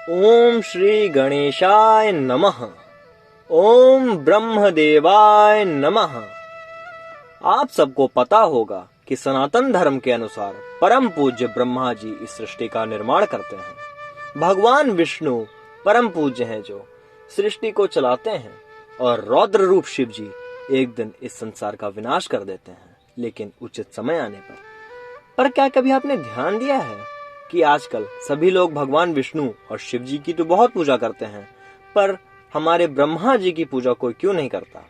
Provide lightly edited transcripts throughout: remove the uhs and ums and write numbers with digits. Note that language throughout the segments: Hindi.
ओम श्री गणेशाय नमः। ओम ब्रह्मदेवाय नमः। आप सबको पता होगा कि सनातन धर्म के अनुसार परम पूज्य ब्रह्मा जी इस सृष्टि का निर्माण करते हैं। भगवान विष्णु परम पूज्य हैं जो सृष्टि को चलाते हैं, और रौद्र रूप शिव जी एक दिन इस संसार का विनाश कर देते हैं, लेकिन उचित समय आने पर क्या कभी आपने ध्यान दिया है कि आजकल सभी लोग भगवान विष्णु और शिव जी की तो बहुत पूजा करते हैं, पर हमारे ब्रह्मा जी की पूजा कोई क्यों नहीं करता?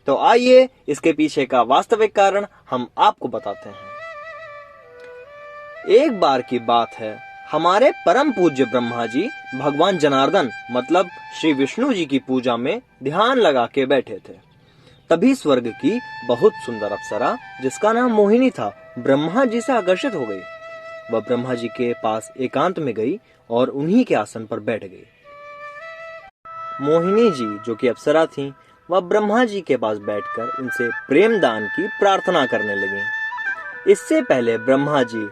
तो आइए इसके पीछे का वास्तविक कारण हम आपको बताते हैं। एक बार की बात है, हमारे परम पूज्य ब्रह्मा जी भगवान जनार्दन मतलब श्री विष्णु जी की पूजा में ध्यान लगा के बैठे थे। तभी स्वर्ग की बहुत सुंदर अप्सरा जिसका नाम मोहिनी था, ब्रह्मा जी से आकर्षित हो गई। वह ब्रह्मा जी के पास एकांत में गई और उन्हीं के आसन पर बैठ गई। मोहिनी जी जो कि अप्सरा थीं, वह ब्रह्मा जी के पास बैठकर उनसे प्रेम दान की प्रार्थना करने लगी। इससे पहले ब्रह्मा जी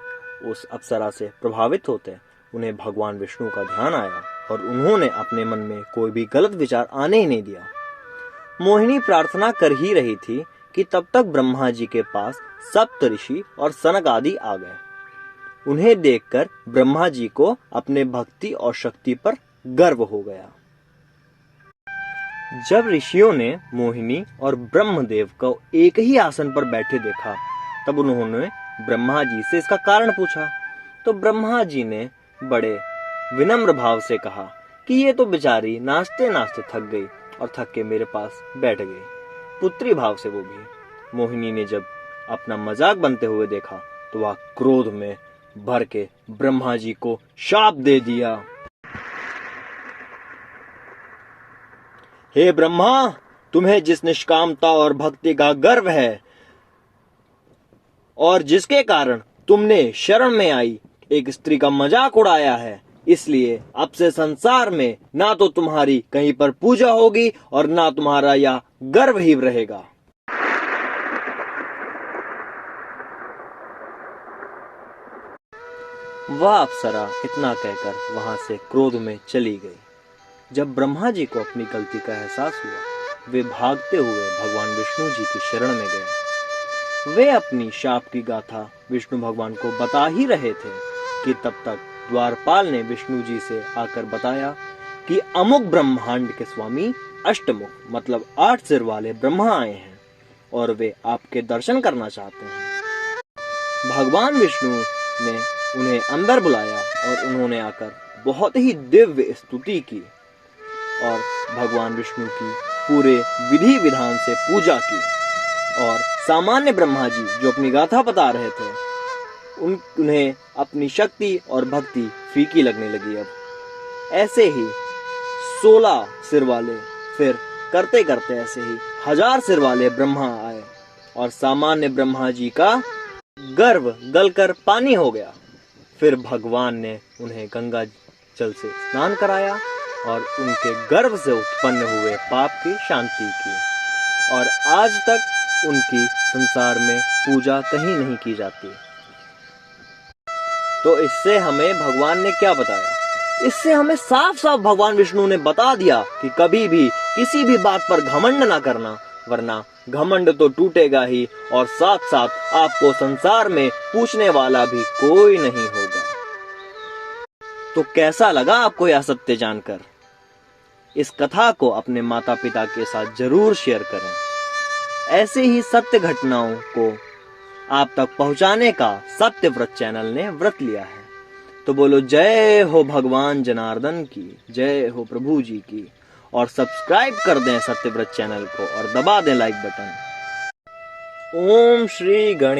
उस अप्सरा से प्रभावित होते उन्हें भगवान विष्णु का ध्यान आया और उन्होंने अपने मन में कोई भी गलत विचार आने ही नहीं दिया। मोहिनी प्रार्थना कर ही रही थी कि तब तक ब्रह्मा जी के पास सप्त ऋषि और सनक आदि आ गए। उन्हें देखकर ब्रह्मा जी को अपने भक्ति और शक्ति पर गर्व हो गया। जब ऋषियों ने मोहिनी और ब्रह्मदेव को एक ही आसन पर बैठे देखा, तब उन्होंने ब्रह्मा जी से इसका कारण पूछा। तो ब्रह्मा जी ने बड़े विनम्र भाव से कहा कि ये तो बेचारी नाचते नाचते थक गई और थक के मेरे पास बैठ गई, पुत्री भाव से वो भी। मोहिनी ने जब अपना मजाक बनते हुए देखा तो वह क्रोध में भर के ब्रह्मा जी को शाप दे दिया। हे ब्रह्मा, तुम्हें जिस निष्कामता और भक्ति का गर्व है और जिसके कारण तुमने शरण में आई एक स्त्री का मजाक उड़ाया है, इसलिए अब से संसार में ना तो तुम्हारी कहीं पर पूजा होगी और ना तुम्हारा यह गर्व ही रहेगा। वह अप्सरा इतना कहकर वहां से क्रोध में चली गई। जब ब्रह्मा जी को अपनी गलती का एहसास हुआ, वे भागते हुए भगवान विष्णु जी की शरण में गए। वे अपनी शाप की गाथा विष्णु भगवान को बता ही रहे थे कि तब तक द्वारपाल ने विष्णु जी से आकर बताया कि अमुक ब्रह्मांड के स्वामी अष्टमुख मतलब 8 सिर वाले ब्रह्मा आए हैं और वे आपके दर्शन करना चाहते हैं। भगवान विष्णु ने उन्हें अंदर बुलाया और उन्होंने आकर बहुत ही दिव्य स्तुति की और भगवान विष्णु की पूरे विधि विधान से पूजा की। और सामान्य ब्रह्मा जी जो अपनी गाथा बता रहे थे, उन्हें अपनी शक्ति और भक्ति फीकी लगने लगी। अब ऐसे ही 16 सिर वाले, फिर करते करते ऐसे ही 1000 सिर वाले ब्रह्मा आए और सामान्य ब्रह्मा जी का गर्व गलकर पानी हो गया। फिर भगवान ने उन्हें गंगा जल से स्नान कराया और उनके गर्भ से उत्पन्न हुए पाप की शांति की, और आज तक उनकी संसार में पूजा कहीं नहीं की जाती। तो इससे हमें भगवान ने क्या बताया? इससे हमें साफ साफ भगवान विष्णु ने बता दिया कि कभी भी किसी भी बात पर घमंड ना करना, वरना घमंड तो टूटेगा ही और साथ साथ आपको संसार में पूछने वाला भी कोई नहीं होगा। तो कैसा लगा आपको यह सत्य जानकर? इस कथा को अपने माता पिता के साथ जरूर शेयर करें। ऐसे ही सत्य घटनाओं को आप तक पहुंचाने का सत्यव्रत चैनल ने व्रत लिया है। तो बोलो जय हो भगवान जनार्दन की, जय हो प्रभु जी की, और सब्सक्राइब कर दें सत्यव्रत चैनल को और दबा दें लाइक बटन। ओम श्री गणेश।